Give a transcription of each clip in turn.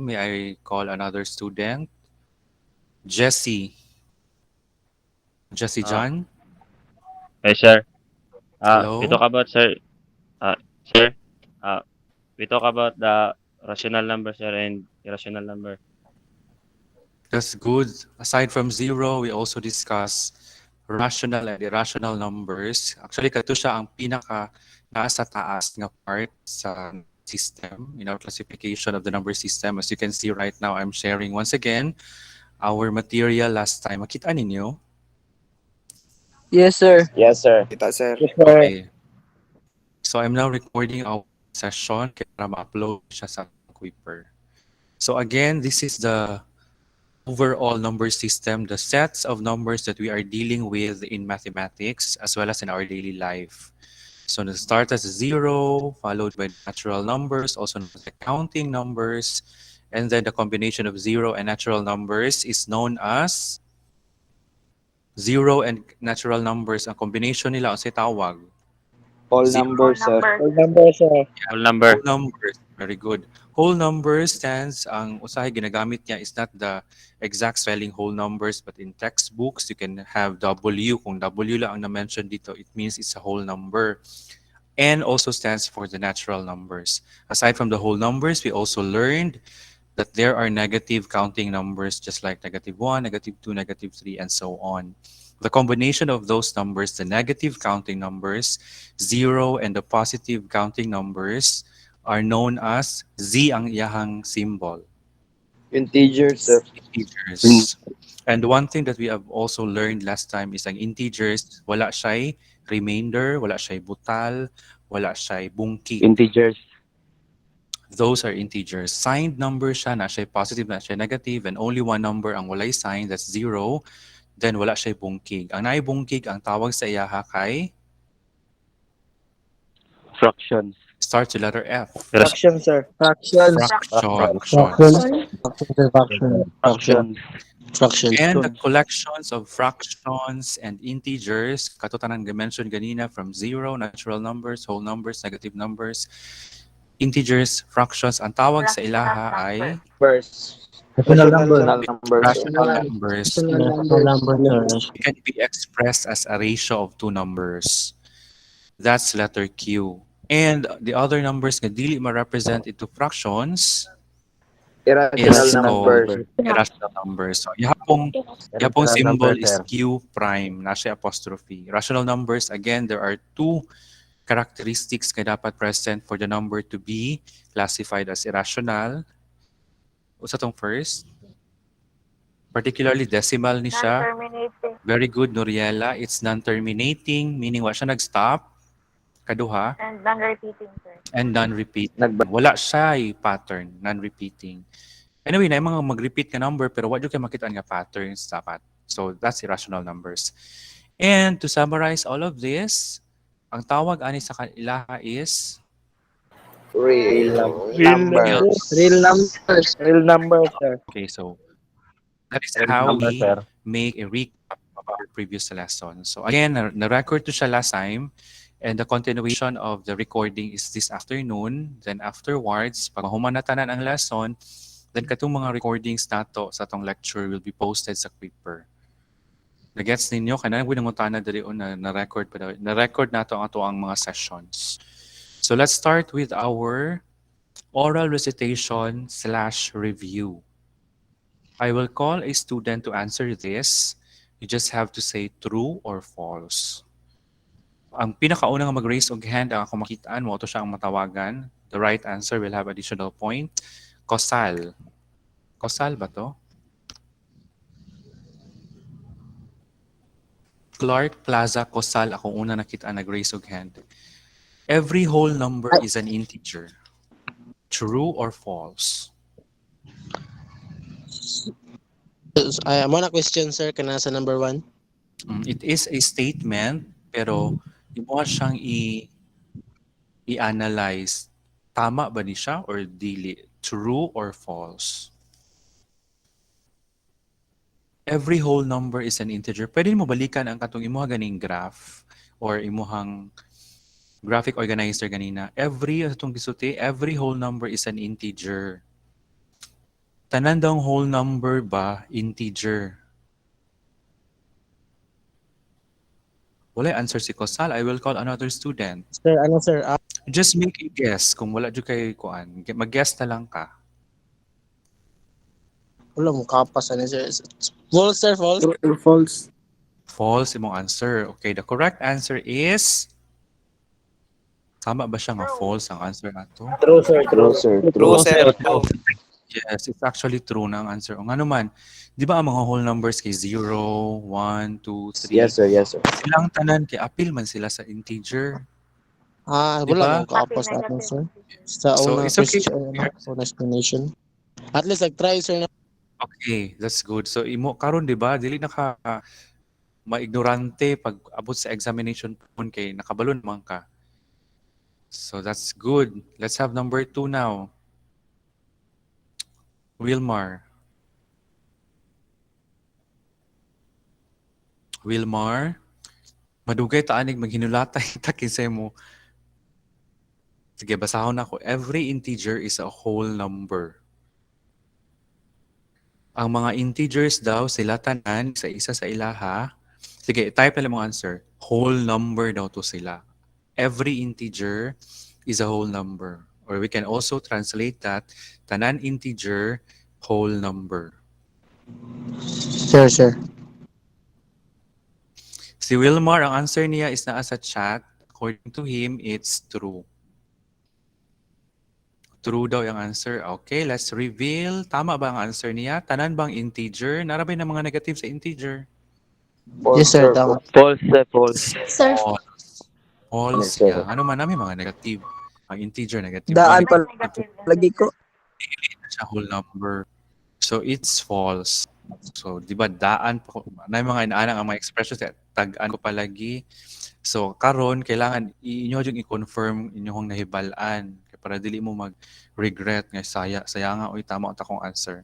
May I call another student? Jesse. Jesse Uh, John. hey, sir. We Hello. talk about, sir. Sir. Uh, we talk about the rational number, sir, and irrational number. That's good. Aside from zero, we also discuss rational and irrational numbers. Actually, kato siya ang pinaka nasa taas nga part sa number system, in our classification of the number system. As you can see right now, I'm sharing once again our material last time. Makita ninyo? Yes, sir. Yes, sir. Kita, sir. Yes, sir. Okay. So I'm now recording our session kaya para ma-upload siya sa Kuiper. So again, this is the overall number system, the sets of numbers that we are dealing with in mathematics as well as in our daily life. So it starts as zero, followed by natural numbers, also known as the counting numbers. And then the combination of zero and natural numbers is known as zero and natural numbers. Ang combination nila, ang tawag? All Zero. Whole numbers, sir. number. Full number, sir. Whole Whole number. numbers. Very good. Whole numbers stands, ang usahay ginagamit niya is not the exact spelling whole numbers, but in textbooks, you can have W. Kung W lang ang na-mention dito, it means it's a whole number. N also stands for the natural numbers. Aside from the whole numbers, we also learned that there are negative counting numbers just like -1, -2, -3, and so on. The combination of those numbers, the negative counting numbers, zero, and the positive counting numbers are known as Z ang iyahang symbol, Integers, sir. integers. And one thing that we have also learned last time is ang integers, wala siya'y remainder, wala siya'y butal, wala siya'y bungkig. Integers. Those are integers. Signed number siya, na siya positive, na siya negative, and only one number ang walay sign, that's zero, then wala siya bungkig. Ang naay bungkig, ang tawag sa iyaha kay Fractions. starts with letter F. Fraction, sir. Fractions. Fraction. Fractions. Sorry. Fraction. Fraction. And the collections of fractions and integers, katutanan mentioned ganina from zero, natural numbers, whole numbers, negative numbers, integers, fractions, ang tawag sa ilaha ay Numbers. Rational number. Numbers, sir. rational numbers. Rational number, sir. It can be expressed as a ratio of two numbers. That's letter Q. And the other numbers nga dili ma-represent into fractions is Irrational numbers. irrational numbers. So yapong symbol is Q prime, na siya apostrophe. Rational numbers, again, there are two characteristics na dapat present for the number to be classified as irrational. Usa tong first? Particularly decimal ni siya. Non-terminating. Very good, Noriela. It's non-terminating, meaning wa siya nag-stop. Kaduha. And non-repeating, sir. And non-repeating. Wala siya pattern, non-repeating. Anyway, na mga mag-repeat ka number, pero wala kayo makita nga patterns dapat. So, that's irrational numbers. And to summarize all of this, ang tawag ani sa ilaha is Real numbers. Real numbers. Real numbers, sir. okay, so that is how we make a recap of our previous lesson. So again, na-record to siya last time, and the continuation of the recording is this afternoon. Then afterwards, pag mahuman na tanan ang lesson, then katong mga recordings nato sa atong lecture will be posted sa Kuiper. Nagets ninyo? Kanang binangutana dali na-record pa na-record nato ang ato ang mga sessions. So let's start with our oral recitation/review. I will call a student to answer this. You just have to say true or false. Ang pinakaunang mag-raise og hand ang ako makitaan mo, ito siya ang matawagan. The right answer will have additional point. Kosal. Kosal ba to? Clark Plaza Kosal, akong una nakita nag-raise og hand. Every whole number is an integer. True or false? I am a question, sir, kana sa number 1. It is a statement, pero imo siyang i-analyze. Tama ba ni siya or dili? True or false? Every whole number is an integer. Pwede mo balikan ang katong imuha ganing graph or imuhang graphic organizer ganina. Every whole number is an integer. Tanan daw whole number ba integer? Wala answer si Kosal. I will call another student. Sir, ano sir? Just make a guess kung wala jud kay kuan. Mag-guess na lang ka. Wala mo kapas ano sir. False sir, false. True or false? False imong answer. Okay, the correct answer is tama ba siya nga false ang answer ato? True, sir. True, sir. True, True. sir. True. Yes, it's actually true na ang answer. O nga naman, di ba ang mga whole numbers kay 0, 1, 2, 3, Yes, sir. Yes, sir. silang tanan kay apil man sila sa integer. Wala Diba? mo kapas ano sir. Sa So, una it's okay. question, una explanation. At least try sir na. Okay, that's good. So imo karon di ba dili na ka maignorante pag abot sa examination pun kay nakabalo naman ka. So that's good. Let's have number 2 now. Wilmar. Wilmar, madugay ta anig maghinulatay ta kinsay mo. Sige, basahon ako. Every integer is a whole number. Ang mga integers daw sila tanan sa isa sa ilaha. Sige, type na lang mo answer. Whole number daw to sila. Every integer is a whole number. Or we can also translate that tanan integer whole number. Sir. Si Wilmar, ang answer niya is naa sa chat. According to him, it's true. True daw yung answer. Okay, let's reveal. Tama ba ang answer niya? Tanan bang integer? Narabay na mga negative sa integer? False, Yes sir, tama. False, sir, false. Sir, False. False. Yes, sir. Yeah. Ano man namin mga negative. Ang integer, negative. Daan One, pa lagi ko. siya whole number. So it's false. So di ba daan po na mga inaanang ang mga expressions tag-an ko palagi. So karon kailangan inyo jud i-confirm inyong nahibalan kay para dili mo mag-regret nga sayang oy tama ta kong answer.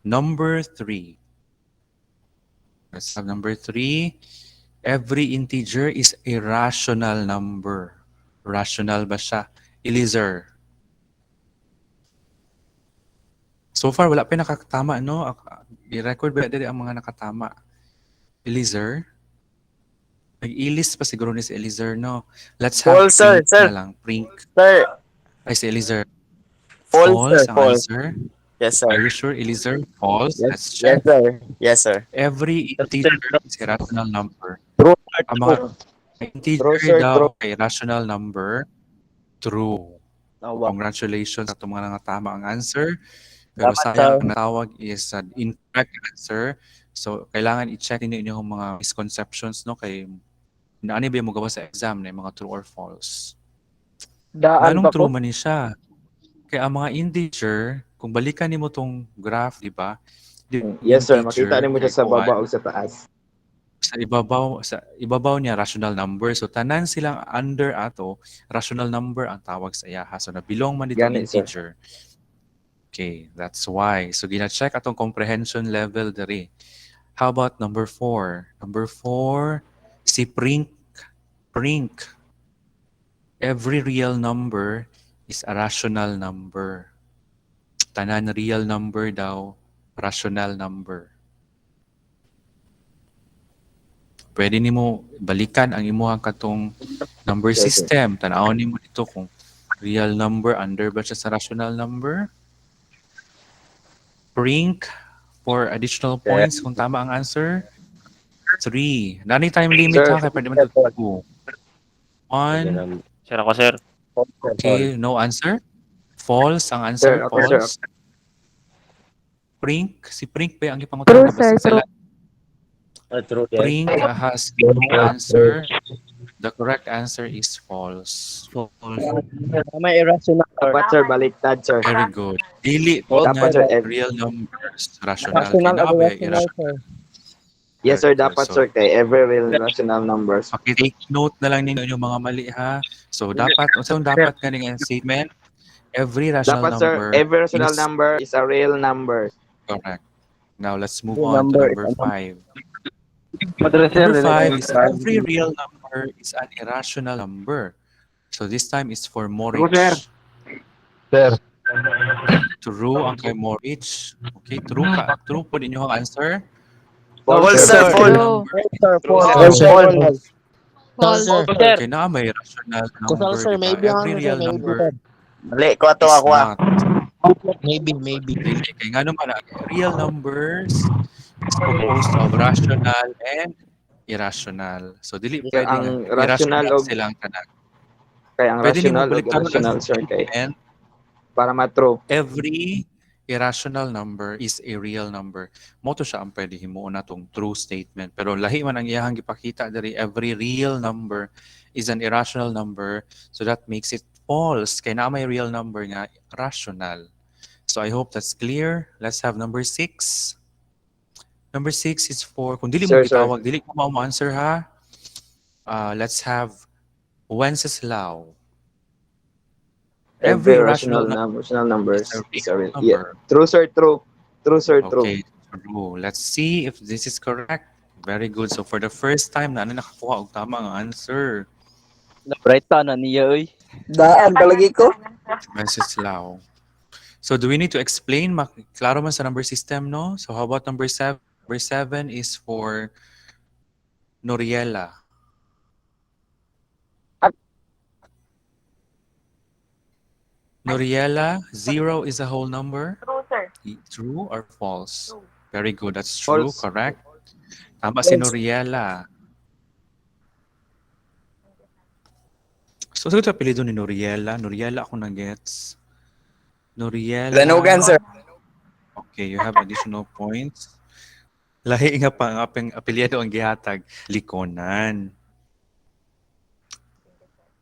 Number 3. Let's have number 3. Every integer is a rational number. Rational ba siya? Eliezer. So far, wala pa nakatama, no? I-record ba dito ang mga nakatama? Eliezer? Nag-ilis pa siguro ni si Eliezer, no? Let's have False, sir, Prink sir. na lang. Prink. Sir, Ay, si Eliezer. false, sir. ang False. answer. Yes, Are sir. you sure, Eliezer? False. Yes, Let's check. sir. Yes, sir. Every integer is a rational number. True. Ang mga integer True, sir, daw true. ay rational number. True. Wow. Congratulations sa mga tama ang answer. Pero Dapat, sayang, sir. ang natawag is an incorrect answer. So, kailangan i-check ninyo yung mga misconceptions, no? Kay, ano ba yung magawa sa exam na yung mga true or false? Daan Anong pa true ko. man ni siya? Kaya ang mga integer, kung balikan nimo tong graph, di ba? Yes, sir. Integer, Makita niyo siya sa kay baba kuwan, o sa taas. sa ibabaw niya rational number. So tanan silang under ato, rational number ang tawag sa iyaha. So nabilong man dito Ganit, sir. integer. Okay, that's why. So gina-check atong comprehension level diri. How about number 4? Number 4, si Prink. Prink. Every real number is a rational number. Tanan real number daw, rational number. Pwede nimo balikan ang imuhang katong number Yes, sir. system. Tanawon nimo dito kung real number under ba siya sa rational number. Prink for additional points kung tama ang answer. 3. Nani time limit Sir. ha kaya pwede man to 2. 1. Sir, ako, sir. Okay, no answer. False ang Sir, answer. okay, sir. False. Prink. Si Prink ba ang ipangutan? True, sir, true. True. Prink has no answer. The correct answer is false. May irrational. Dapat, sir, baliktad, sir. Very good. Dili Dapat, na sir, real numbers. Rational. Rational Kaya and na irrational, sir. Yes, sir. Very good. Dapat, So, sir, kay every real rational numbers. take note na lang ninyo yung mga mali ha. So dapat, unsa dapat ganing ang statement? Every rational Dapat, sir, number every rational is number is a real number. correct. Now let's move Real on to number number is a 5. Number Number 5 is every real number is an irrational number. So this time is for Morich. Sir. True ang kay Morich. Okay, true ka. True po din yung answer. False, Yes, sir. sir. False. Number Sir, True, false. sir. False, sir. False. False. False, False. sir. Sir. okay na may rational Kusal, number, sir. di ba? Maybe ang Every answer, real sir. Maybe, number sir. Mali ko ato is ako ah. not. Maybe, maybe. Dili. Kaya nga naman, real numbers is composed of rational and irrational. So, dili Sir, pwede nga. ang rational Irrational og silang tanan. kay ang Pwede nimo rational og baliktaron ang irrational sir kay statement. para ma-true. Every irrational number is a real number. Moto siya ang pwede himuon natong true statement. Pero lahi man ang iyahang gipakita diri, every real number is an irrational number. So that makes it false. Kaya na may real number nga rational. So I hope that's clear. Let's have number 6. Number 6 is for, kung dili mo Sir, sir. gitawag, dili ko mo answer ha. Let's have Wenceslao. Every Rational rational number numbers is is a a real real. Yeah. number. True sir, true. True sir, true. Okay, true. Let's see if this is correct. Very good. So for the first time, na nakakuha og tama ang answer. Bright ta na niya, oy. Daan palagi ko. Wenceslao. So do we need to explain? Klaro man sa number system, no? So how about number 7? Number 7 is for Noriela. Noriela, 0 is a whole number? True, sir. True or false? Very good. That's true. False. Correct. Tama si Noriela. So, sagot sa apelido ni Noriela. Noriela ako na gets. Noriela. Lanugan, sir. Okay, you have additional points. Lahi nga pa ang apelyido ang gihatag. Likonan.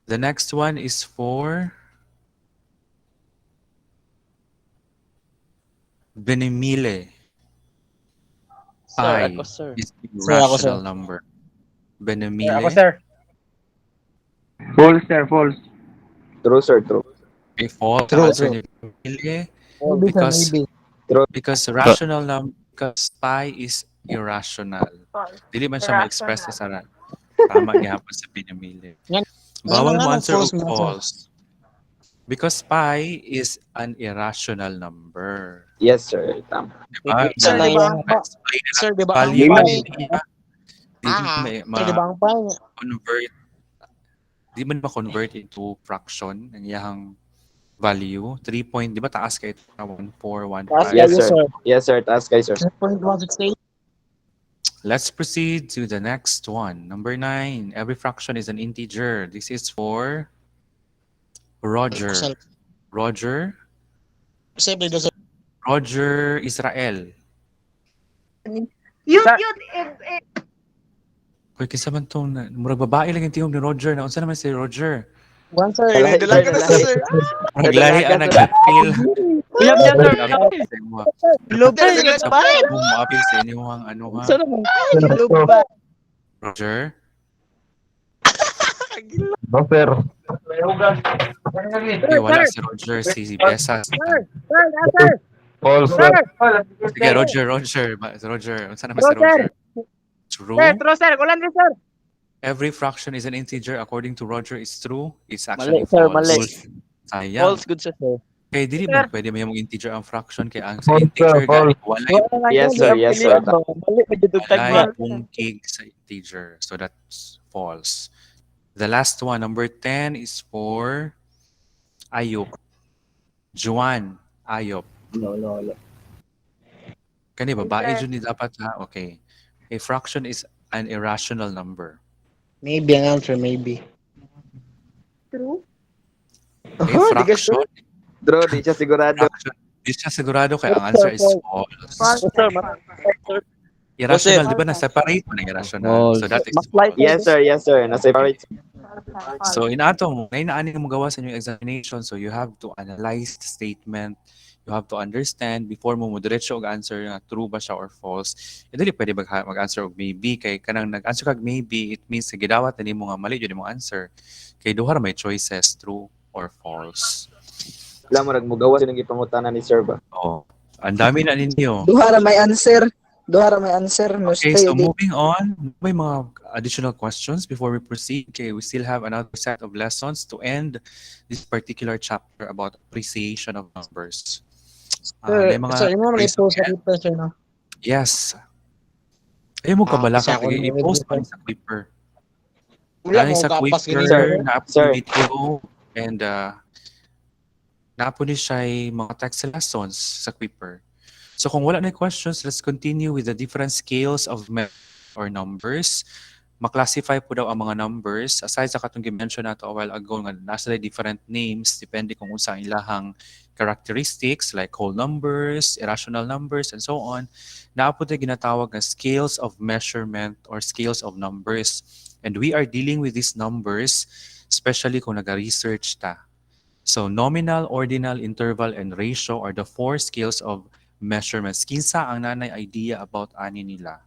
The next one is for Benimile. Sir, I ako, sir. is a Sir, ako, rational sir. number. Sir, Benimile. ako, sir. False, sir, false. True sir, true. Okay, false. True, Answer true. ni Benimile. Maybe, sir. Because Maybe. because rational number, because pi is irrational. False. Dili man siya ma-express sa sara. Tama gihapon sa Benimile. Yan. Bawal mo Ano, answer false og mo, sir. false. Because pi is an irrational number. Yes sir, tama. Diba? Sir, Na- di ba? explain na Sir, di ba ang value pi? niya. Di Sir, di ba ang pi? ma-convert di man ma-convert into fraction ang iyahang value. 3 point, di ba taas kayo na 1415? Taas Yes kayo, sir. sir. Yes sir, taas kayo sir. 3.168. Let's proceed to the next one. Number 9. Every fraction is an integer. This is for Roger. Kusal. Roger. Siyempre, sir. Roger Israel. Yun, Sir. yun. Kaya kinsa man itong, murag babae lang yung tiyong ni Roger. Unsa naman si Roger? One, sir. Dalahi, Dalaga na, dalahi. sir. Murag lahi ang Dalaga, nag-appeal. Uyab niya, sir. Lupa, Sa pag-appeal sa inyong ano ha? Sir, naman. Lupa. Roger? No, sir. Okay, wala si Roger. Si Besa. False, sir. Sige, Roger. Roger. Unsa naman si Roger? True. True, sir. Kulan rin, sir. Every fraction is an integer according to Roger is true. It's actually Mali, sir, false. mali. Sayang. False, good, sir. Kaya dili Sir. mo pwede may mong integer ang fraction kaya ang sa False, integer sir, false. wala Yes, sir, yes, sir. Mali, medyo wala yung kig sa integer. So that's false. The last one, number 10 is for Ayop. Juan Ayop. No. Kani babae Sir. jud ni dapat ha. Okay. A fraction is an irrational number. Maybe ang answer, maybe. True. A fraction, True, di siya sigurado. di siya sigurado kaya ang answer is false. False. Sir, Irrational, di ba? Na-separate mo na irrational. So that is mas light. Yes sir, yes sir. Na-separate. So in ato mo, na inaani mo gawa sa inyong examination, so you have to analyze the statement. You have to understand before mo diretso og answer nga true ba siya or false. Dili pwede mag-answer og maybe kay kanang nag-answer kag maybe, it means sa gidawat na nimo nga mali jud imong answer. Kay duha ra may choices, true or false. Wala mo nagmugawa sa nang ipangutana ni sir ba. Oh, ang dami na ninyo. Duha ra may answer. Duha ra may answer. No Okay, stay so di. moving on, may mga additional questions before we proceed. Okay, we still have another set of lessons to end this particular chapter about appreciation of numbers. Sir, May mga sir, imo man raise of i-post sa hand. paper, sir, no? Yes. Ayaw mo Ah, kabalaka. kasi ako na I-post review, pa sir. ni sa Clipper. Wala Nani mo sa kapas gani, Sir, sir. Clipper, na sir. video, and napo ni siya mga text lessons sa Clipper. So kung wala na questions, let's continue with the different scales of or numbers. Maklasify po daw ang mga numbers. Aside sa katong gi-mention nato a while ago nga nasa different names depende kung unsa ang ilahang characteristics like whole numbers, irrational numbers, and so on. Naa po tayo ginatawag na scales of measurement or scales of numbers. And we are dealing with these numbers especially kung naga-research ta. So nominal, ordinal, interval, and ratio are the four scales of measurements. Kinsa ang nanay idea about ani nila?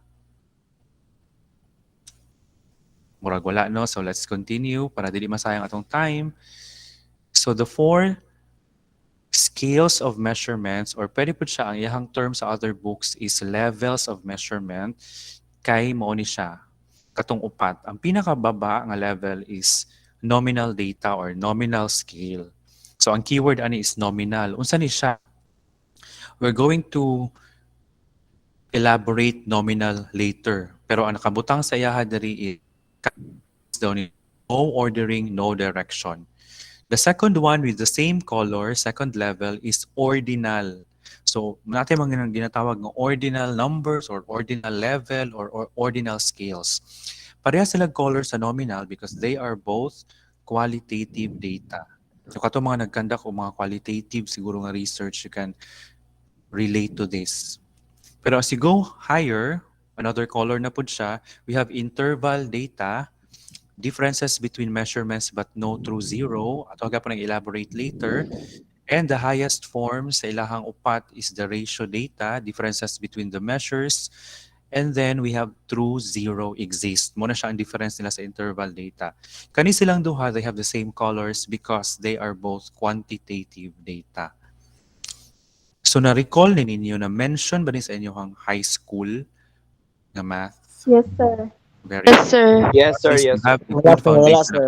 Murag wala, no? So let's continue para dili masayang atong time. So the four scales of measurements or pwede po siya ang iyahang term sa other books is levels of measurement kay mao ni siya katong upat. Ang pinakababa nga level is nominal data or nominal scale. So ang keyword ani is nominal. Unsa ni siya? We're going to elaborate nominal later. Pero ang nakabutang sa iyaha diri is daw ni no ordering, no direction. The second one with the same color, second level, is ordinal. So, natin mga ginatawag ng ordinal numbers or ordinal level or ordinal scales. Pareha sila color sa nominal because they are both qualitative data. So, kato mga nagkandak o mga qualitative siguro nga research, you can relate to this. Pero as you go higher, another color na po siya, we have interval data, differences between measurements but no true zero. Ato aga po nag-elaborate later. And the highest form sa ilahang upat is the ratio data, differences between the measures. And then we have true zero exist. Muna siya ang difference nila sa interval data. Kani silang duha, they have the same colors because they are both quantitative data. So na-recall ni ninyo na mention ba ni sa inyong high school na math? Yes, sir. Very Yes, good. sir. Yes, sir. At least you Yes, sir. have a Wala, good sir. Wala, foundation. sir.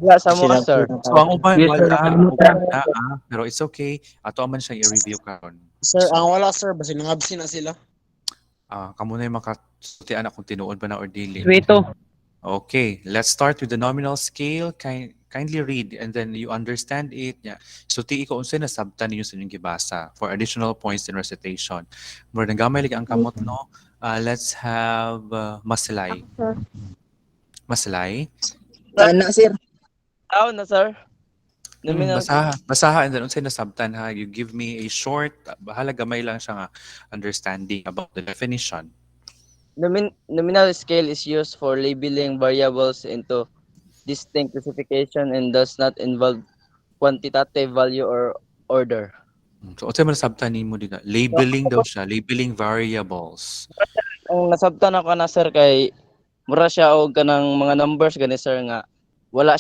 Wala sa mo, Sila sir. So ang uban Yes, sir. wala, Nakalimutan. uban na pero it's okay. Ato man siyang i-review karon. Sir, ang So, wala, sir. Basi nangabsi na sila. kamo na yung makasuti anak kung tinuod ba na or dili. Sweeto. Okay, let's start with the nominal scale. Kindly read and then you understand it. Yeah. So ti ko unsay na sabtan ninyo sa inyong gibasa for additional points in recitation. Mura nagamay lagi ang kamot no. Let's have Maslay. Sir. Maslay. Na, sir. Tao na, sir. Nominal. Basaha and then unsay nasabtan ha. You give me a short, bahala gamay lang siya nga understanding about the definition. Nominal scale is used for labeling variables into distinct classification and does not involve quantitative value or order. So unsay man nasabtan nimo dito? Labeling daw siya, labeling variables. Ang nasabtan ako na, sir, kay mura siya og kanang mga numbers gani, sir, nga wala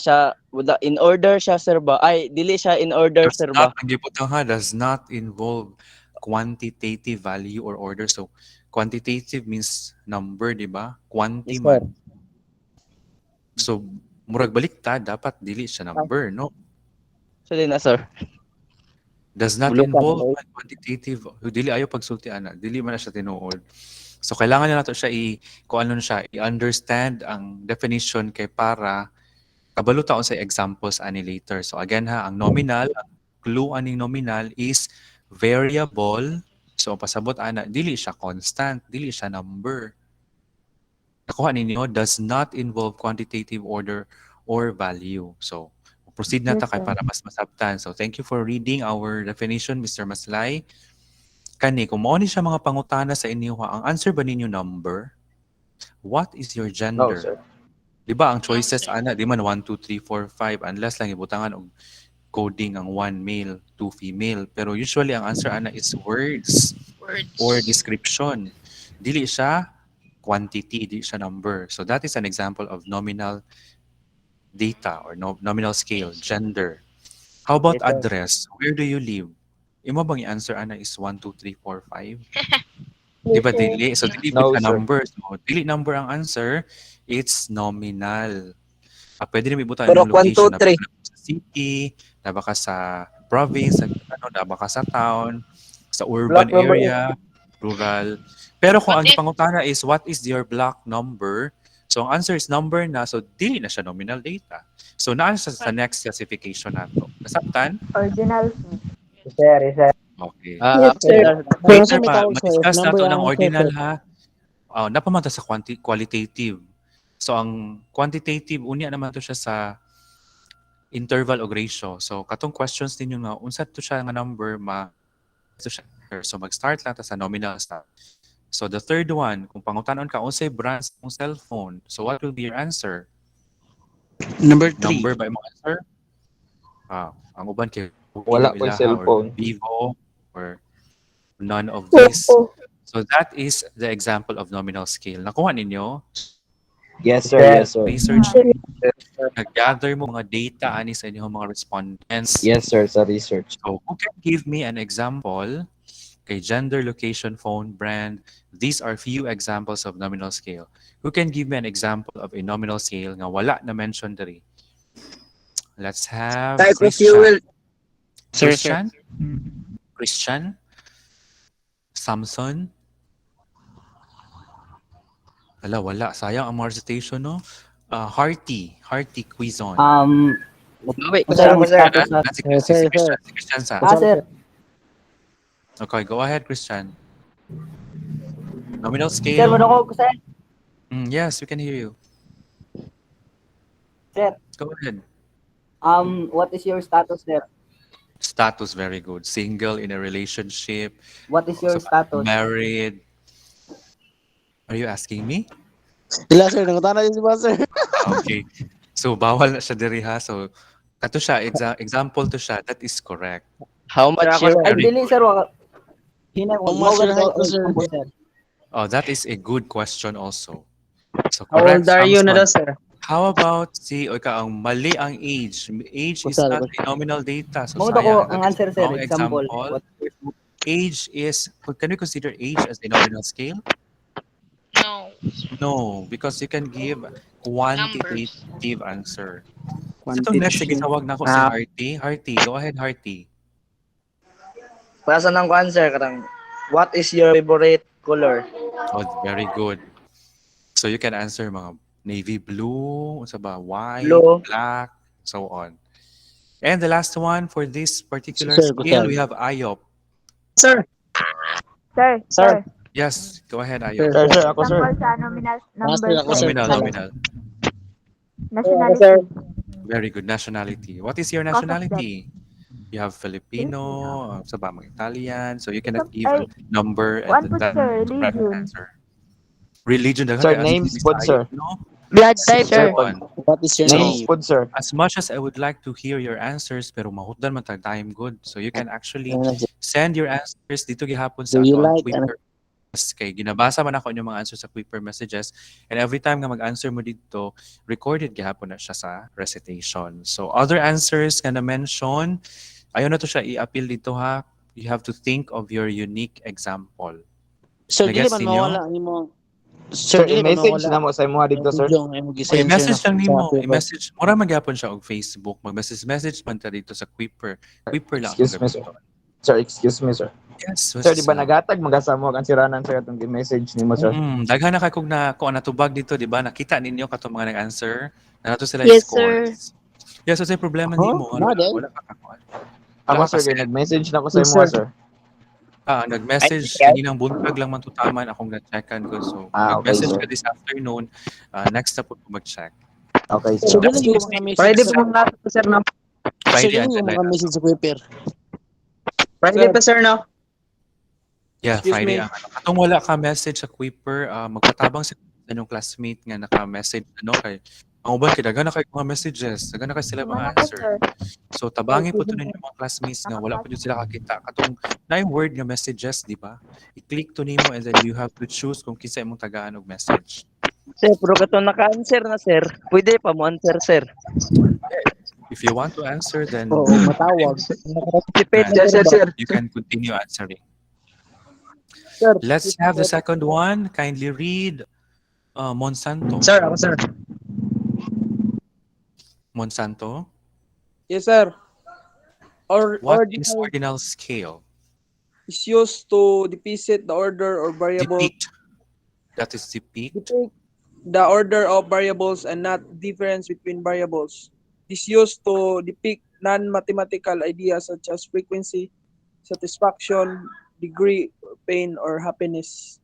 in order siya, sir ba? Ay, dili siya in order, Does sir not, ba? ang gibutang ha, does not involve quantitative value or order. So quantitative means number, di ba? Quanti Yes, sir. man. So murag baliktad, dapat dili siya number, no? So din na, sir. Does not Bulukan, involve okay? quantitative. Dili ayo pagsulti ana, dili man na siya tinuod. So kailangan na nato siya kung ano siya, i-understand ang definition kay para kabalo taon sa examples ani later. So again ha, ang nominal, ang clue aning nominal is variable. So pasabot ana, dili siya constant, dili siya number. Nakuha ninyo does not involve quantitative order or value. So proceed na ta Yes, kay sir. para mas masabtan. So thank you for reading our definition, Mr. Maslay. Kani, kung mao ni siya mga pangutana sa inyo, ang answer ba ninyo number? What is your No, gender? sir. Di ba ang choices ana, di man 1, 2, 3, 4, 5 unless lang ibutangan og coding ang 1 male, 2 female. Pero usually ang answer ana is words or description. Dili siya quantity, dili siya number. So that is an example of nominal data or nominal scale, gender. How about Yes, sir. address? Where do you live? Imo bang i-answer ana is 1, 2, 3, 4, 5? Di ba dili? So dili po No, siya sir. number. So dili number ang answer, it's nominal. Pwede rin ibutan Pero yung kwan, two, location na three. sa city, na baka sa province, na baka sa town, sa urban Block number 8. area, rural. Pero kung What ang if pangutana is what is your block number? So ang answer is number na, so dili na siya nominal data. So naan siya sa next classification nato. Nasabtan? Original. Sir, sir. Okay. Yes, Sir, sir. pero Later, sa may tawag sir, ma-discuss number nato ng ang answer ordinal sir. ha. Napamanta sa qualitative. So ang quantitative, unya naman to siya sa interval o ratio. So katong questions ninyo nga, unsa to siya nga number, to siya. So mag-start lang ta sa nominal start. So the third one, kung pangutanon ka, unsay brands ng cellphone. So what will be your answer? Number 3. Number ba imong answer? Ang uban kay Wala ko'y ilaha or cellphone. Vivo or none of these. So that is the example of nominal scale. Nakuha ninyo? Yes, sir. Yes, sir. Research. Nag-gather mo mga data ani sa inyong mga respondents. Yes, sir. Sa research. So who can give me an example? Kay gender, location, phone, brand. These are few examples of nominal scale. Who can give me an example of a nominal scale nga wala na mention diri? Let's have Type of Christian. fuel. Sir, Christian? Christian? Samson? Wala. Sayang ang mga recitation, no? Hearty Quizon. Wait, Sir, sir. Si Sir. Christian sa. Sir. Okay, go ahead, Christian. Nominal Sir, scale. ko, sir. Yes, we can hear you. Sir. Go ahead. What is your status, sir? Status, very good. Single, in a relationship, What is your status? married. Are you asking me? Sila sir, nangutana yun si Master. Okay. So, bawal na siya diri ha. So, kato siya, example to siya, that is correct. How much Sir, your ay, Very dili, sir. Hinay, How much your height, sir? sir. Oh, that is a good question also. So, How correct. old are you na daw, Samson. sir? How about ang mali ang age? Age is Kusal, not a nominal data. So, Muna ko sayang. ang That is answer, the sir. wrong Example. Age is, can we consider age as a nominal scale? no No, because you can give numbers? quantitative answer. Sa itong next, sige, tawag na ako si Harty. Harty, go ahead, Harty. Para sa nang answer, karang, what is your favorite color? Oh, very good. So you can answer mga navy blue, sa ba, white, Blue. black, so on. And the last one for this particular Sir, scale, Gusal. we have Ayop. Sir. Sir. Yes, go ahead, Ayop. Sir, sir. Ako, sir. Example sa nominal number. Master ako, sir. Nominal. Nationality. Very good. Nationality. What is your Cause of nationality? You have Filipino, sa ba, mga Italian. So you cannot give Ay, a number one and po, that sir, correct religion. answer. Religion. Sir, names po, sir. No? Blood type, Sir. sir. One. What is your Names name? po, sir. As much as I would like to hear your answers, pero mahutdan man tag time good. So you can actually send your answers dito gihapon sa Do you ato ang like Quipper. Kay ginabasa man ako inyong mga answers sa Quipper messages, and every time nga mag-answer mo dito, recorded gihapon na siya sa recitation. So other answers nga na-mention, ayaw na to siya i-appeal dito ha. You have to think of your unique example. Sir, dili Nagets man ninyo? mawala ni mo. Sir, dili man i-message mawala. na mo sa imo dito, sir. I-message lang nimo, i-message. Mura magyapon siya og Facebook, mag-message man ta dito sa Quipper. Quipper lang. Excuse me, sir. Sir, excuse me, sir. Yes. Sir, di ba nagatag magasamo ang answeranan, sir, atong message nimo, sir? Daghan na kay kung natubag dito, di ba? Nakita ninyo katong mga nag-answer. Na nato sila Yes, scores. Yes, so say problema nimo. Huh? Not Wala ka kakuan. Ako, Wala sir, kasi. nag-message na ako sa Yes, imo, sir. sir. Nag-message kaninang buntag lang man tutaman akong na-checkan ko. So, Okay, mag-message sir. ka this afternoon. Next na po ko mag-check. Okay, So, sir. dili yung mga message. Friday sa- po mga sir, no? Sir, Friday dili and yung mga deadline. message sa Quipper. Friday pa, sir, no? Yeah, Excuse Friday. me. Katong wala ka message sa Quipper, magpatabang sa inyong classmate nga naka-message kay ang uban kay daghan na kay mga messages, daghan na kay sila mga Wala po, answer. sir. So tabangi po to ninyo mga classmates nga wala pa jud sila kakita katong na yung word nga messages, di ba? I-click to nimo and then you have to choose kung kinsa imong tagaan og message. Sir, pero kato naka-answer na, sir. Pwede pa mo answer, sir. If you want to answer then Oo, matawag. Depende, Yes, sir, sir. you can continue answering. Sir, Let's have the second one. Kindly read Monsanto. Sir, ako sir. Monsanto. yes, sir. What is Ordinal ordinal scale? is used to depict the order or variables, Depict. That is depict. depict the order of variables and not difference between variables. This used to depict non-mathematical ideas such as frequency, satisfaction, degree, pain, or happiness.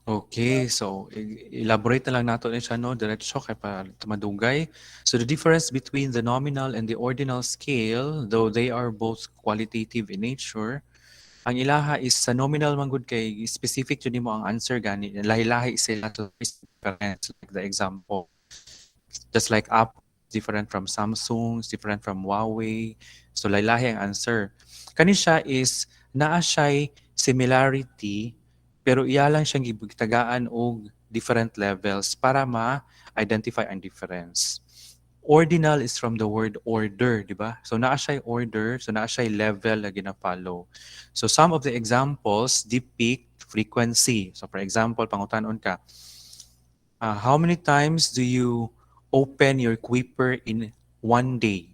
Okay, so elaborate na lang nato ni siya, no? Diretso kay para madugay. So the difference between the nominal and the ordinal scale, though they are both qualitative in nature, ang ilaha is sa nominal man gud kay specific yun mo ang answer gani. Lahi-lahi sila to different, like the example. Just like Apple is different from Samsung, is different from Huawei. So lahi-lahi ang answer. Kani siya is naa siya'y similarity pero iya lang siyang gibugtagaan og different levels para ma-identify ang difference. Ordinal is from the word order, di ba? So naa siya'y order, so naa siya'y level na gina-follow. So some of the examples depict frequency. So for example, pangutanon ka, how many times do you open your Quipper in one day?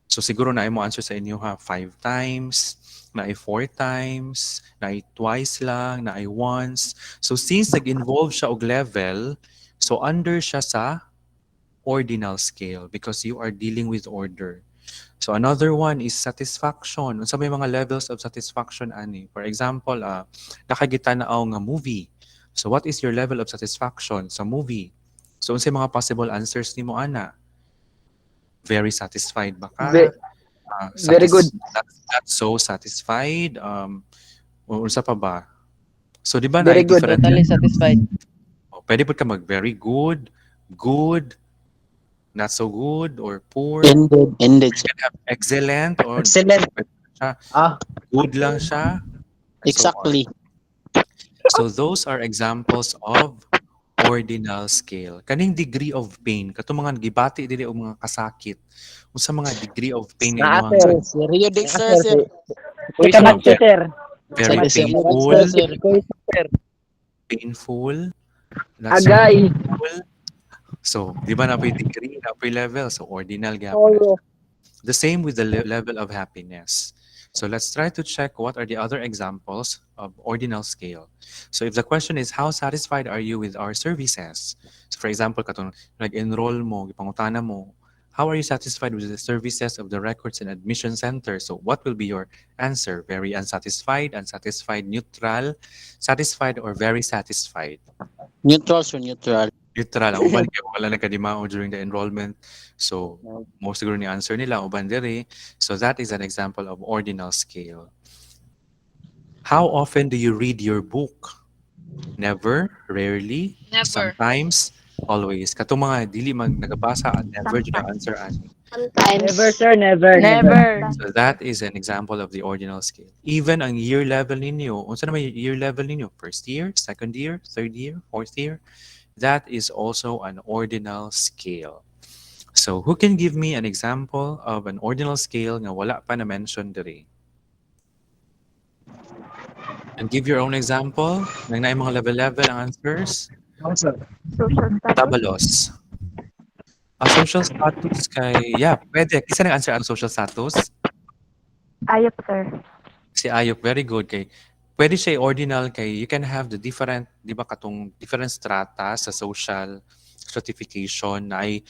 So siguro na mo answer sa inyo ha, 5 times, na 4 times, na twice lang, na once. So since nag-involve siya og level, so under siya sa ordinal scale because you are dealing with order. So another one is satisfaction. Unsa may mga levels of satisfaction ani? For example, nakagita na nga movie. So what is your level of satisfaction sa movie? So unsay mga possible answers nimo ana? Very satisfied ba ka? Very good. Not so satisfied. O unsa pa ba? So di ba Very na good. different Totally satisfied. pwede po ka mag very good, good, not so good, or poor. Ended, You sir. can have excellent or Excellent. siya, Ah, good lang siya. and so on. Exactly. So those are examples of ordinal scale. Kaning degree of pain, katong mga gibati dili og mga kasakit. Unsa mga degree of pain Naa, ninyo sir. Periodic, sir, Sir, sir. Ika matche, sir. very Sir, painful, Sir. painful, not so Agay. painful. So, di ba na po yung degree, na po yung level? So, ordinal gapon na siya. The same with the level of happiness. So let's try to check what are the other examples of ordinal scale. So if the question is, how satisfied are you with our services? So for example, katong nag-enroll mo, gipangutana mo, how are you satisfied with the services of the records and admission center? So what will be your answer? Very unsatisfied, unsatisfied, neutral, satisfied, or very satisfied? Neutral, sir, neutral. Neutral. Ang uban kay wala nagkadimao during the enrollment. So, mo siguro ni answer nila uban diri. So that is an example of ordinal scale. How often do you read your book? Never, rarely, Never. sometimes, always. Katong mga dili nagabasa at never jud ang answer ani. Never, sir. Never. Never. So that is an example of the ordinal scale. Even ang year level ninyo, unsa naman yung year level ninyo? First year, second year, third year, fourth year? That is also an ordinal scale. So who can give me an example of an ordinal scale nga wala pa na mention diri? And give your own example. Nang na mga level ang answers. Social status. Tabalos. A social status kay, yeah, pwede. Isa nang answer ang social status. Ayop, sir. Si Ayok, very good kay. Pwede siya ordinal kay you can have the different, di ba katong different strata sa social stratification na ay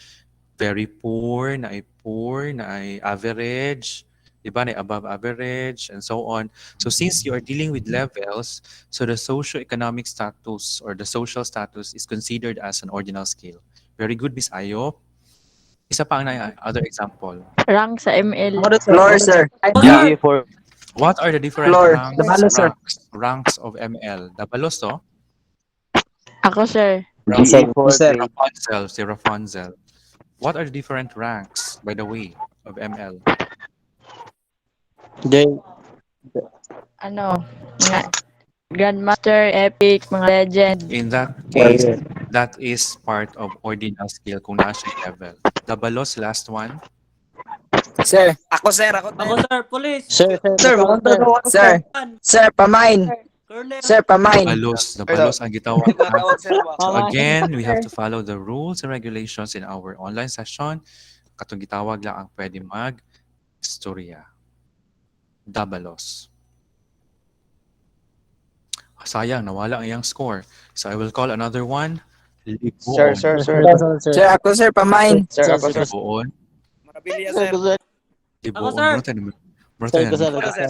very poor, na ay average, di ba, na ay above average, and so on. So since you are dealing with levels, so the socio-economic status or the social status is considered as an ordinal scale. Very good, Miss Ayok. Isa pa ang other example. Rank sa ML. Floor, sir. Yeah. GE4. What are the different Floor. ranks of ML? Dabalos to? Ako, sir. GE4. Rapunzel, si Rapunzel. What are the different ranks, by the way, of ML? They, Ano? Mga Grandmaster, Epic, mga legend. In that case, that is part of ordinal scale kung nasa level. Dabalos, last one. Sir. Ako, sir. Ako, sir, police. sir, Sir, sir, Sir. Sir, pamain. Sir, pamain. Dabalos ang gitawag na. Tawag sir ba? So again, we have to follow the rules and regulations in our online session. Katong gitawag lang ang pwede mag-istorya. Dabalos. Sayang, nawala ang iyang score. So I will call another one. Sir, Liboon. sir, sir. Sir. Sir, ako sir, pamain. Sir, ako sir. Liboon. Marabilya Sir, sir. ko, sir. Liboon. sir. Brote Sir, na. ko, sir.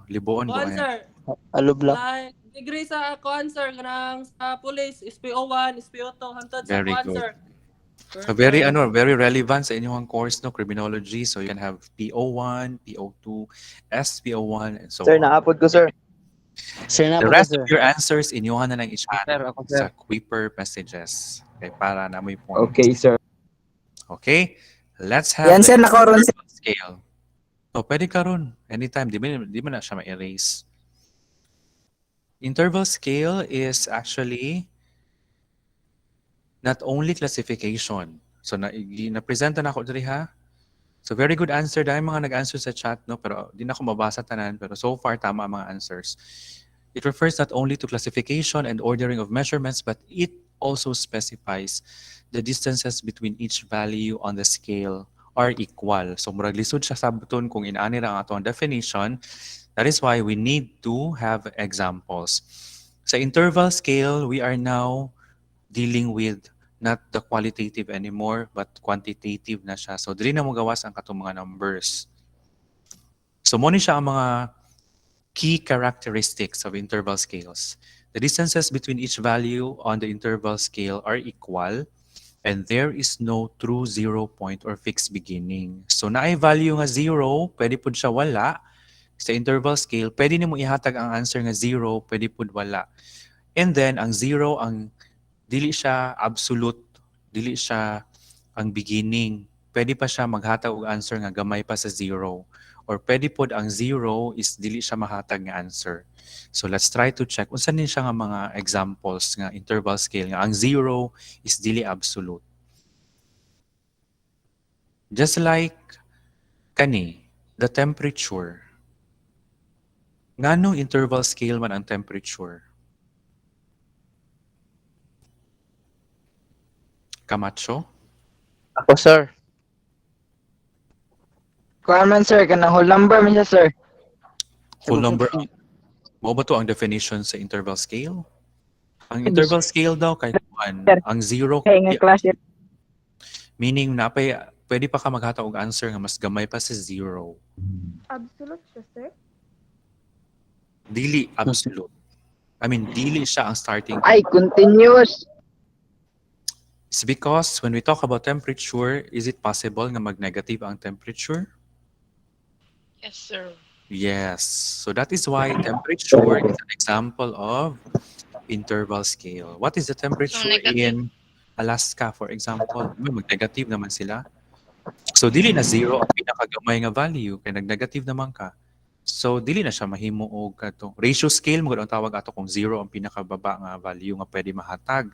Liboon ko Kuan ayan. sir. Alub lang. Like degree sa kuan sir kanang sa police SPO1, SPO2 hantod sa Very kuan good. sir. So very relevant sa inyong course no, criminology. So you can have PO1, PO2, SPO1 and so Sir, on. naapod ko sir. Sir, na The po, rest sir. of your answers inyuhan na lang i-chat Sir, ako sa sir. Kuiper messages. Okay, para na may point. Okay, sir. Okay? Let's have Yan the sir, nakaroon sir. interval scale. So, pwede ka ron. Anytime. Di mo na siya ma-erase. Interval scale is actually not only classification. So, na-present na ako diri ha. So, very good answer. Dahil mga nag-answer sa chat, no? Pero di na ako mabasa tanan. Pero so far, tama ang mga answers. It refers not only to classification and ordering of measurements, but it also specifies the distances between each value on the scale are equal. So, murag lisod siya sa buton kung inaani ra ang atong definition. That is why we need to have examples. Sa interval scale, we are now dealing with not the qualitative anymore, but quantitative na siya. So, dili na mo gawas ang katong mga numbers. So, mo ni siya ang mga key characteristics of interval scales. The distances between each value on the interval scale are equal, and there is no true 0 point or fixed beginning. So, naay value nga 0, pwede po siya wala. Sa interval scale, pwede nimo ihatag ang answer nga 0, pwede po wala. And then, ang 0, ang dili siya absolute, dili siya ang beginning. Pwede pa siya maghatag og answer nga gamay pa sa 0. Or pwede pod ang 0 is dili siya mahatag nga answer. So let's try to check unsa ni siya nga mga examples nga interval scale nga ang 0 is dili absolute. Just like kani, the temperature. Nganong interval scale man ang temperature? Camacho? Ako, sir. Kuhaan man sir, kanang whole number man siya sir. Whole number. Mao ba to ang definition sa interval scale? Ang interval scale daw kay kuan, ang 0 Kaya nga class yun. meaning napay pwede pa ka maghatag og answer nga mas gamay pa sa 0. Absolute siya, sir? Dili absolute. I mean, dili siya ang starting. Ay, continuous. It's because when we talk about temperature, is it possible nga mag-negative ang temperature? Yes, sir. Yes. So that is why temperature is an example of interval scale. What is the temperature negative. in Alaska, for example? Mag-negative naman sila. So dili na 0 ang pinakagamay nga value kay nag-negative naman ka. So dili na siya mahimo og kato. Ratio scale mo ang tawag ato kung 0 ang pinakababa nga value nga pwede mahatag.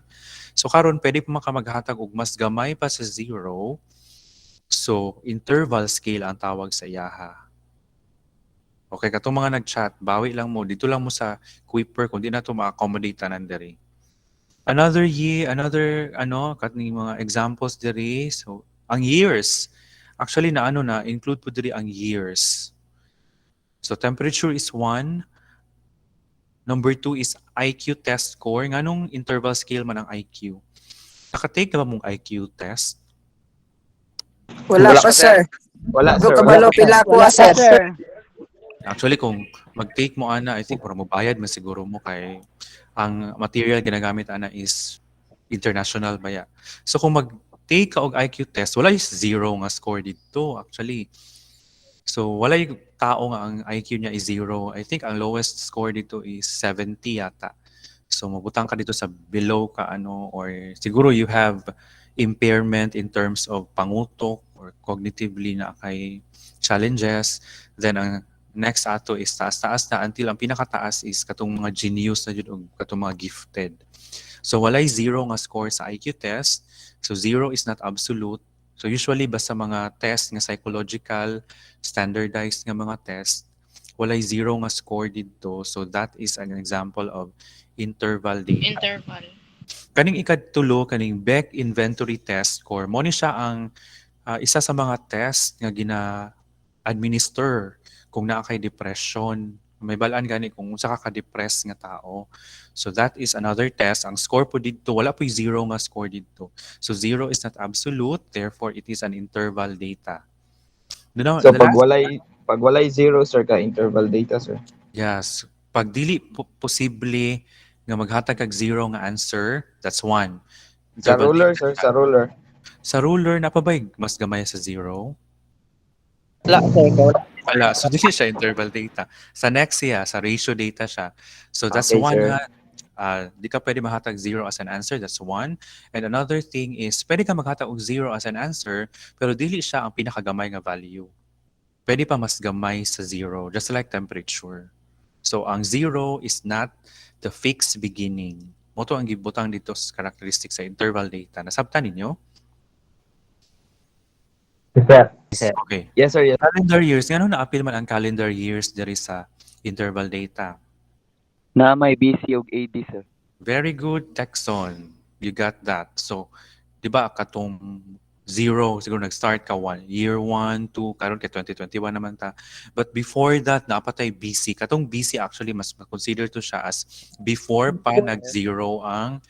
So karon pwede pa ka maghatag og mas gamay pa sa 0. So interval scale ang tawag sa iyaha. Okay, katong mga nag-chat, bawi lang mo. Dito lang mo sa Kuiper kung di na to ma-accommodate tanan diri. Another kaning mga examples diri. So, ang years. Actually na include po diri ang years. So, temperature is 1. Number 2 is IQ test score. Nganong interval scale man ang IQ? Nakatake na ba mong IQ test? Wala pa sir. Wala, Do sir. kabalo pila ko sir. Actually, kung mag-take mo, Ana, I think para mo bayad man siguro mo kay ang material ginagamit, Ana, is international baya. So, kung mag-take ka og IQ test, wala is 0 nga score dito, actually. So, wala yung tao nga ang IQ niya is 0. I think ang lowest score dito is 70 yata. So, mabutang ka dito sa below ka, or siguro you have impairment in terms of pangutok or cognitively na kay challenges. Then, ang next ato is taas-taas na until ang pinakataas is katong mga genius na jud o katong mga gifted. So walay 0 nga score sa IQ test. So 0 is not absolute. So usually basta mga test nga psychological, standardized nga mga test, walay zero nga score dito. So that is an example of interval data. Interval. Kaning ikatulo, kaning Beck inventory test score, mo ni siya ang isa sa mga test nga gina-administer kung naa kay depression. May balaan gani kung unsa ka ka-depress nga tao. So that is another test. Ang score po dito, wala po zero nga score dito. So zero is not absolute, therefore it is an interval data. So The pag last, walay zero sir ka interval data sir. yes, pag dili posible nga maghatag kag zero nga answer, that's one. Sa Interval ruler data sir, siya. sa ruler. Sa ruler, napabay mas gamay sa zero. Wala, sir. Wala. So, dili siya interval data. Sa next siya, sa ratio data siya. So, that's Okay, one sir. ha. Di ka pwede mahatag zero as an answer. That's one. And another thing is, pwede ka maghatag og zero as an answer, pero dili siya ang pinakagamay nga value. Pwede pa mas gamay sa zero, just like temperature. So, ang zero is not the fixed beginning. Moto ang gibutang dito sa characteristics sa interval data. Nasabtan ninyo? Sir. Okay. Yes sir, yes. Calendar years. Ngano na-appeal man ang calendar years diri sa interval data? Na may BC ug AD, sir. Very good, Texon. You got that. So, di ba katong zero, siguro nag-start ka year 1, 2, karon kay 2021 naman ta. But before that, napatay BC. Katong BC actually mas consider to siya as before pa nag-zero ang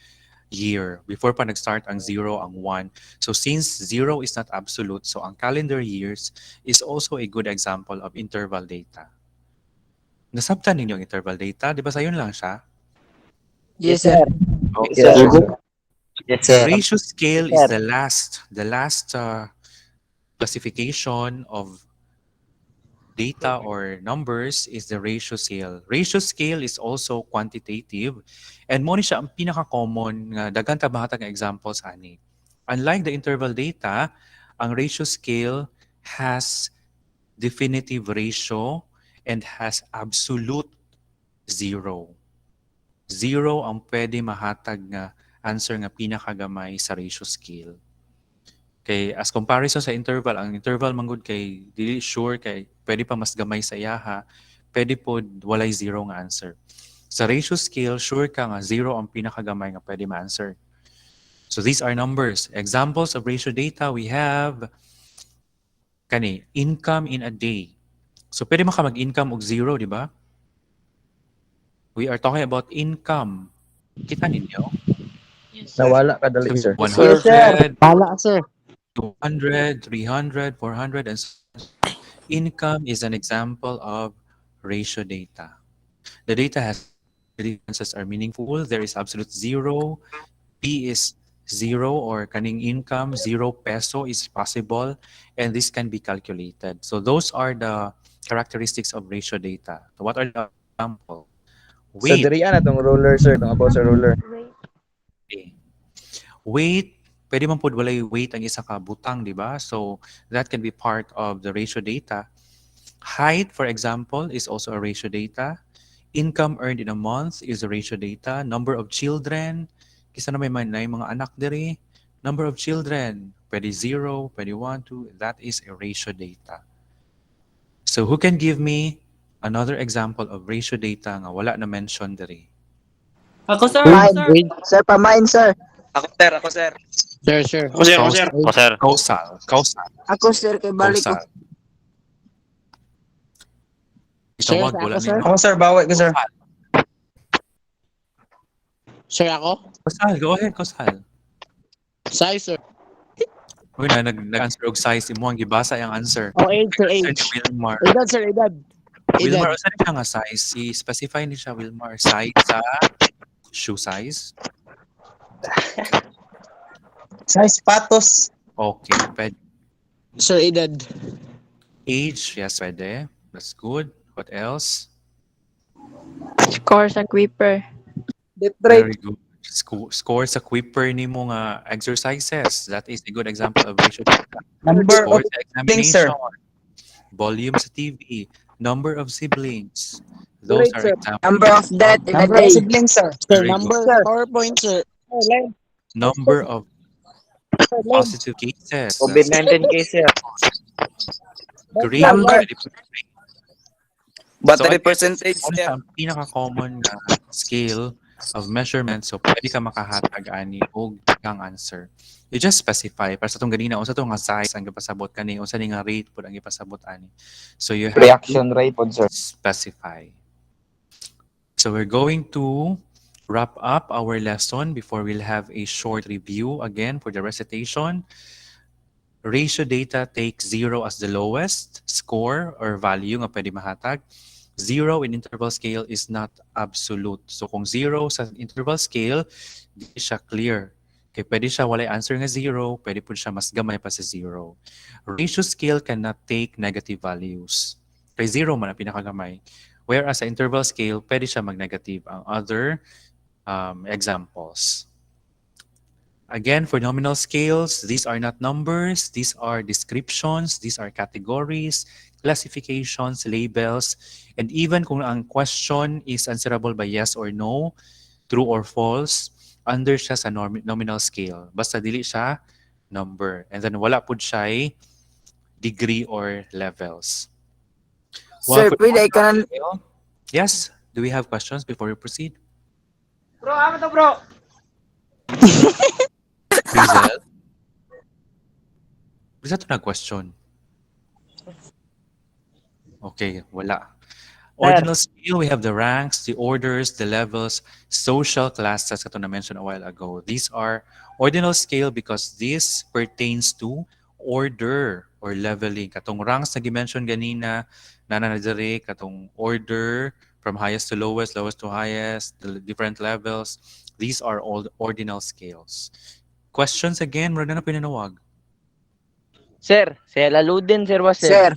year. Before pa nag-start ang 0, ang 1. So since 0 is not absolute, so ang calendar years is also a good example of interval data. Nasabtan ninyo ang interval data? Di ba sa yun lang siya? Yes, sir. Okay. Yes sir. Yes, sir. Ratio scale is the last classification of data or numbers is the ratio scale. Ratio scale is also quantitative and mo ni siya ang pinaka-common nga daghan ta mahatag nga examples ani. Unlike the interval data, ang ratio scale has definitive ratio and has absolute zero. Zero ang pwede mahatag nga answer nga pinakagamay sa ratio scale. Kay as comparison sa interval, ang interval manggod kay dili sure kay pwede pa mas gamay sa iyaha, pwede po walay zero nga answer. Sa ratio scale, sure ka nga zero ang pinakagamay nga pwede ma-answer. So these are numbers. Examples of ratio data, we have kani income in a day. So pwede maka mag-income og zero, di ba? We are talking about income. Kita ninyo? Yes, sir. Nawala ka dali sir. 100, Wala, sir. 200, 300, 400, and so on. Income is an example of ratio data. The data has the differences are meaningful. There is absolute zero. P is zero or kaning income, 0 peso is possible. And this can be calculated. So those are the characteristics of ratio data. So what are the examples? So Weight. diri ana tong ruler sir, tong about sa ruler. Rate. Okay. Weight, pwede man po walay weight ang isa ka butang, di ba? So that can be part of the ratio data. Height, for example, is also a ratio data. Income earned in a month is a ratio data. Number of children, kisa na may mga anak diri. Number of children, pwede 0, pwede 1, 2, that is a ratio data. So who can give me another example of ratio data nga wala na mention diri? Ako, sir. Wait, Ako, sir. wait. Sir, pamain, sir. Ako sir. Sir, sir. Ako, sir. Ako, sir. Ako, sir. Causal. Ako, sir, kay balik ko. Causal. Sir, Itawag, ako, wala sir. nimo. Ako sir, bawi ko sir. Sir, ako? Causal, go ahead, Causal. Size, sir. Uy, nag-answer og size, imo ang gibasa yung answer. Oh, age, sir, Answer age. ni Wilmar. Edad, sir, edad. Wilmar, Edad. usa niya nga size? I-specify ni siya, Wilmar. Size sa shoe size? Size patos. Okay, pwede. Sir, edad. Age, yes, pwede. That's good. What else? Score sa Quipper. Death rate. Very good. Score sa Quipper ni mo nga exercises. That is a good example of ratio data. Number Score of sa siblings, sir. examination. Volume sa TV. Number of siblings. Those Great, are sir. examples. Number of death in a number of day. siblings, sir. Sir, Very number, Sir. PowerPoint, sir. Number of positive cases. COVID-19 case sir. Grade. Number- Pwede po. Battery again, percentage, ano sir. siya ang pinaka-common nga scale of measurement, so pwede ka makahatag ani og ang answer. You just specify para sa tong ganina unsa to nga size ang gipasabot kani, unsa ni nga rate pud ang gipasabot ani. So you have to Reaction rate pod sir. specify. So we're going to wrap up our lesson before we'll have a short review again for the recitation. Ratio data takes 0 as the lowest score or value nga pwede mahatag. 0 in interval scale is not absolute. So kung 0 sa interval scale, di siya clear. Kaya pwede siya walay answer nga 0, pwede po siya mas gamay pa sa 0. Ratio scale cannot take negative values. Kay 0 man ang pinakagamay. Whereas sa interval scale, pwede siya mag-negative. Ang other examples. Again, for nominal scales, these are not numbers, these are descriptions, these are categories, classifications, labels, and even kung ang question is answerable by yes or no, true or false, under siya sa nominal scale. Basta dili siya number. And then wala po siya degree or levels. Sir, For pwede ka na... scale, yes, do we have questions before we proceed? Bro, ano to bro? Rizel? Bisa to na question. Okay, wala. Ordinal scale, we have the ranks, the orders, the levels, social classes, ito na mentioned a while ago. These are ordinal scale because this pertains to order or leveling. Katong ranks na gi-mention ganina, nananadiri, katong order from highest to lowest, lowest to highest, the different levels. These are all ordinal scales. Questions again, mura na pinanawag. Sir, si Laluden, sir, was sir. Sir,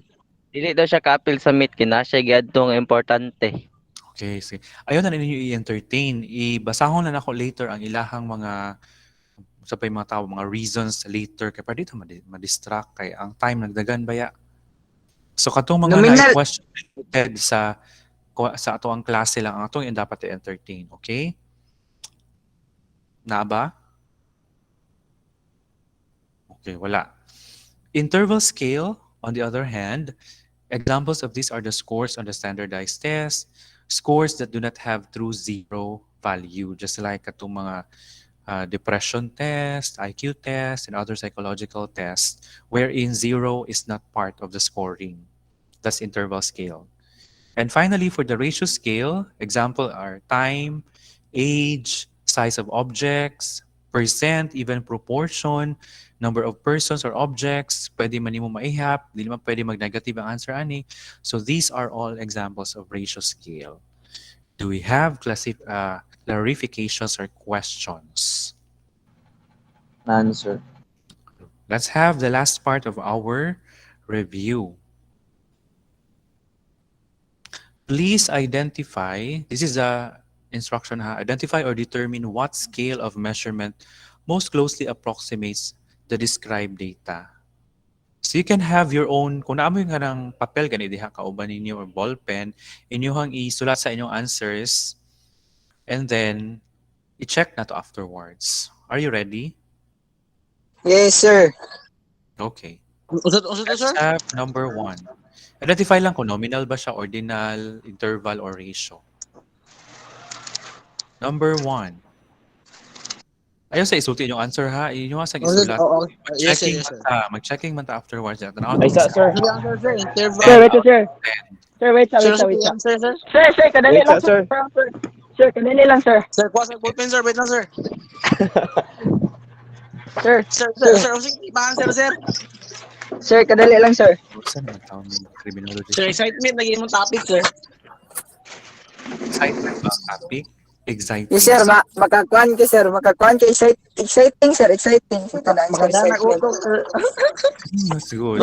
Dili daw siya kapil sa meet, kinasya gyadtong importante. Okay, sige. Ayaw na ninyo i-entertain. Ibasahon na ako later ang ilahang mga sa pa yung mga tao, mga reasons later. Kaya para dito ma-distract. Kaya ang time nagdagan baya. So katong mga Nominal- na-question related sa ato ang klase lang, ang atong yung dapat i-entertain. Okay? Na ba? Okay, wala. Interval scale, on the other hand, examples of these are the scores on the standardized test, scores that do not have true zero value, just like itong mga depression test, IQ test, and other psychological tests, wherein zero is not part of the scoring. That's interval scale. And finally, for the ratio scale, example are time, age, size of objects, percent, even proportion, number of persons or objects, pwede man mo maihap, di naman pwede mag-negative ang answer ani. So these are all examples of ratio scale. Do we have clarifications or questions? None sir. Let's have the last part of our review. Please identify, this is the instruction, identify or determine what scale of measurement most closely approximates the described data. So you can have your own, kung naamo yung kanang papel gani diha kauban ninyo or ball pen, inyong isulat sa inyong answers and then i-check na to afterwards. Are you ready? yes, sir. Okay. Usa to, Let's sir? have number 1. Identify lang kung nominal ba siya, ordinal, interval, or ratio. Number 1. Ayaw sa isuti yung answer ha. Inyo sa isulat. Yes, sir, Mag-checking yes, man sir. ta. Mag-checking man ta afterwards. Yan. Tanaw Ay tong sir. Sir, interval. Sir, wait, sir. 10. Sir, wait, Sir, wait, sir. sir, sir. Sir, kadali Wait, lang, sir. sir. Sir, kadali lang, sir. Sir, kuha sa ballpen, sir. Wait lang, sir. Sir, Sir, sige, sir, sir. sir, kadali lang, sir. Saan naman tawag ng criminology? Sir, excitement, lagi mong topic, sir. Excitement ba ang topic? Exciting. Yes, sir. Makakuan ka, sir. Makakuan ka. Exciting, sir. Exciting. Ito na, Maganda na excitement. utok, sir. That's good.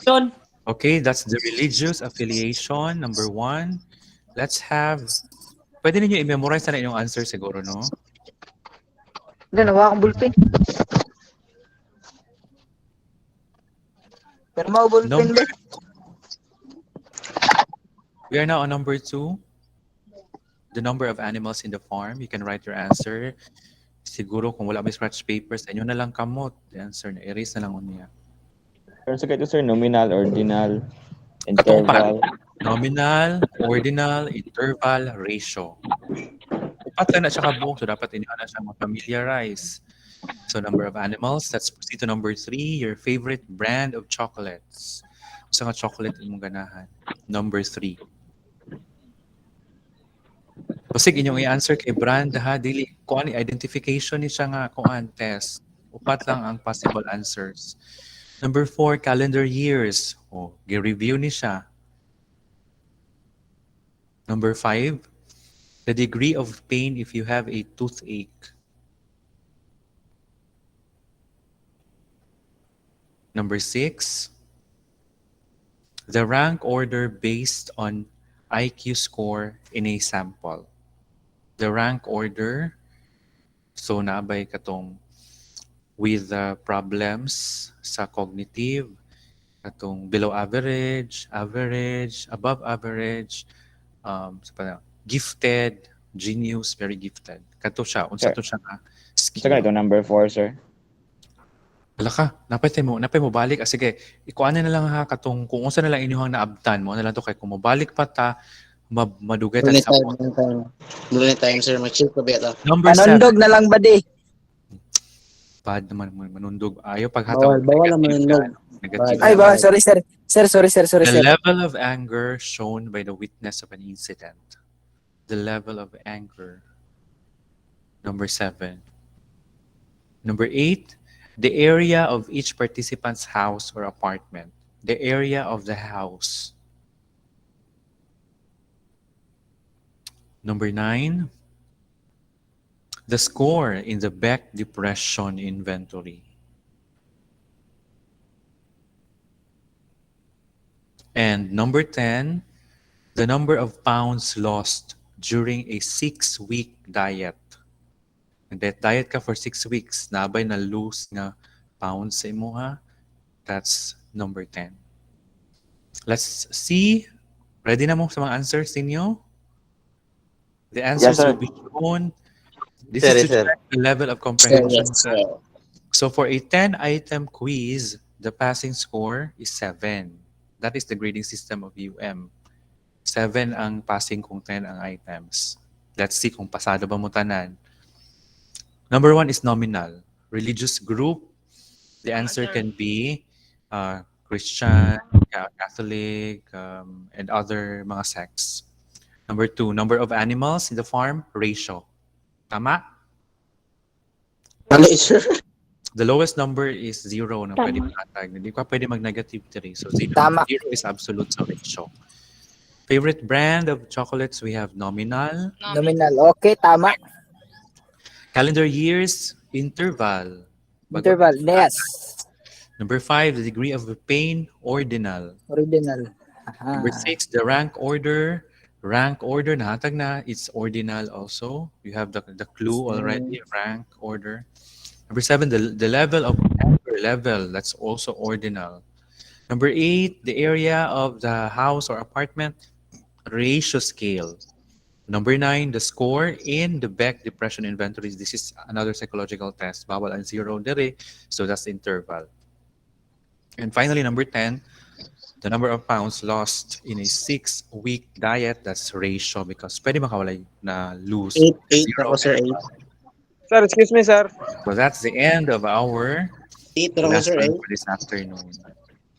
Yun. Okay, that's the religious affiliation, number 1. Let's have, pwede ninyo i-memorize na inyong answer siguro, no? Hindi, nawa akong bulpin. Pero mau bulpin ba? We are now on number 2. The number of animals in the farm. You can write your answer. Siguro kung wala may scratch papers, inyo na lang kamot. The answer na erase na lang unya. Pero sa kayo sir, nominal, ordinal, Katong pa. interval. Nominal, ordinal, interval, ratio. Upat lang na siya kabuok, so dapat inyo na siya ma-familiarize. So number of animals. Let's proceed to number 3, your favorite brand of chocolates. Usa nga chocolate imong ganahan. Number 3. Pasig inyong i-answer kay brand ha, dili kuan identification ni siya nga kuan test. Upat lang ang possible answers. Number 4, calendar years. Oh, gi-review ni siya. Number 5, the degree of pain if you have a toothache. Number 6, the rank order based on IQ score in a sample. The rank order, so naabay katong with problems sa cognitive, katong below average, average, above average, gifted, genius, very gifted. Kato siya, unsa to siya nga Ito ka ito, skill. number 4, sir. Wala ka, napay mo balik. Sige, ikuan na lang ha, katong kung unsa na lang inyong naabtan mo, na lang to kay kung mabalik pa ta, madugay ta Donate sa time, donate time. Donate time, sir. Mag-check ko ba ito? Number 7. Panondog na lang ba di? Bad naman mo manundog. Ayaw paghataw. Bawal ang manundog. Negative. Ay ba, sorry sir. Sorry The sir. level of anger shown by the witness of an incident. The level of anger. Number 7. Number 8, the area of each participant's house or apartment. The area of the house. Number 9, the score in the Beck Depression inventory. And number 10, the number of pounds lost during a 6-week diet. Diet ka for 6 weeks, nabay na lose nga pounds sa imo ha. That's number 10. Let's see. Ready na mo sa mga answers ninyo? The answers sir. will be shown. This Sir, is to sir. check the level of Sir, comprehension. yes, sir. So for a 10-item quiz, the passing score is 7. That is the grading system of UM. 7 ang passing kung 10 ang items. Let's see kung pasado ba mo tanan. Number 1 is nominal. Religious group. The answer can be Christian, Catholic, and other mga sects. Number 2, number of animals in the farm, ratio. Tama? Mali, sir. The lowest number is 0 na pwede matag. Hindi ka pwede mag-negative 3. So 0 Tama. is absolute sa ratio. Favorite brand of chocolates, we have nominal. Nominal. Okay, tama. Calendar years, interval. Interval. Yes. Number 5, the degree of pain, ordinal. Original. Number 6, the rank order. Rank order, nahatag na, it's ordinal also. You have the clue already, rank order. Number 7, the level of anger level, that's also ordinal. Number 8, the area of the house or apartment, ratio scale. Number 9, the score in the Beck Depression inventories. This is another psychological test. Bawal ang 0 dere, so that's interval. And finally, number 10, the number of pounds lost in a 6-week diet, that's ratio because pwede makawalay na lose. 8 Zero ako, sir. and 8. Sir, excuse me, sir. So that's the end of our 8 ako, sir. lesson 8. for this afternoon.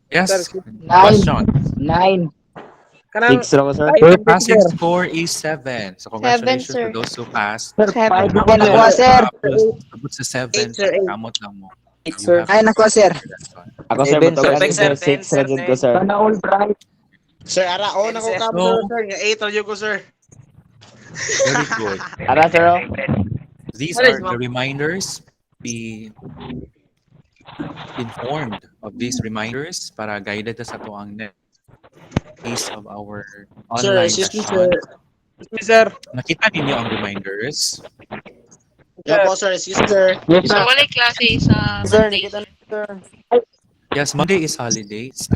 Yes, Sir, excuse me. question. 9. Kanang 6 raw, sir. Your passing score is 7. So congratulations sir. to those who passed. Sir, 5 Kamot na lang nakuha, mo. sir. Abot sa 7. 8, sir, 8. Kamot lang mo. You Sir. have Ay, nakuha, sir. Ako, sir, Seven, butog sir. ako, Sir, sir. 6 ra jud ko, sir. Sana all bright. Sir, ara, na ko kamo, So- sir. Nga 8 ra jud ko, sir. Very good. Ara, sir. Oh. These are the reminders. Be informed of these reminders para guided sa ito ang next phase of our Sir, online excuse me, session. sir. excuse me, sir. Nakita ninyo ang reminders. Yeah po, sir. Excuse me, sir. Yes, So, wala klase sa Sir, Monday, nakita na, sir. Yes, Monday is holiday. It's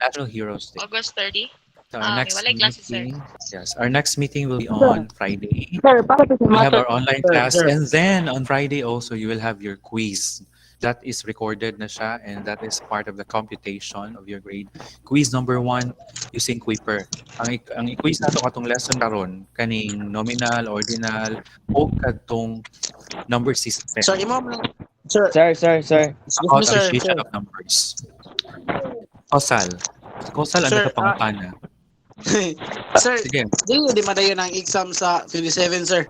National Heroes Day. August 30. So Ah, our okay. next Wala klase, sir. meeting, yes, our next meeting will be on Friday. Sir, para sa We have matter. our online Sir, class, sir. and then on Friday also you will have your quiz. that is recorded na siya and that is part of the computation of your grade. Quiz number 1 using Quiper. Ang i-quiz nato katong lesson karon kaning nominal, ordinal o katong number system. Sir, imo sir. Sir. Excuse About me, sir. appreciation of numbers. Causal. Causal ano Sir, to pangutana? Sir, Sige. di madayon ang exam sa 27, sir.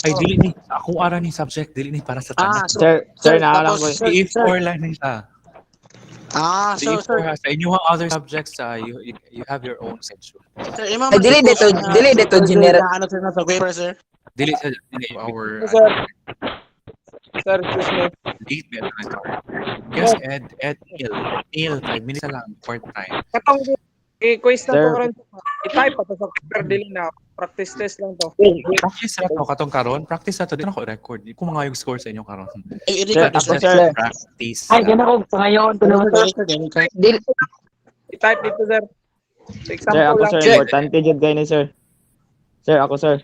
Ay, dili ni. Ako ara ni subject. Dili ni para sa tanan. Sir, naalam ko. tapos, sir, GE4 lang ni siya. so, GE4 sir, ha. Sa inyong other subjects, you have your own schedule. sir, imo Ay, dili dito general. Ano sir na sa paper, sir? Dili sa our Sir. Sir, excuse me. late bit na start. Yes, Ed, Neil, 5 minutes na lang, part time. Katong i-quiz na Sir. to karon. I-type pa to sa paper dili na. Practice test lang to. Practice na to, katong karon. Practice na to, di na ako record. Di ko mga yung score sa inyo karon. Ay, Sir, i-record, ako, sir. sir. Practice. Ay, gana ko pangayon to naman sir. Dili I-type dito, sir. So, Sir, example ako lang. sir, importante jud kay ni sir. Sir, ako sir.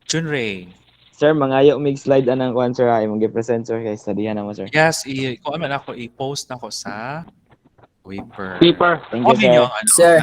Junrei. Sir, mangayo mig slide anang kuan sir, ay mong gi-present sir kay studihan na mo sir. Yes, kung aman ako, i-post na ko sa Quiper. Thank you Comment sir. nyo ang ano, Sir.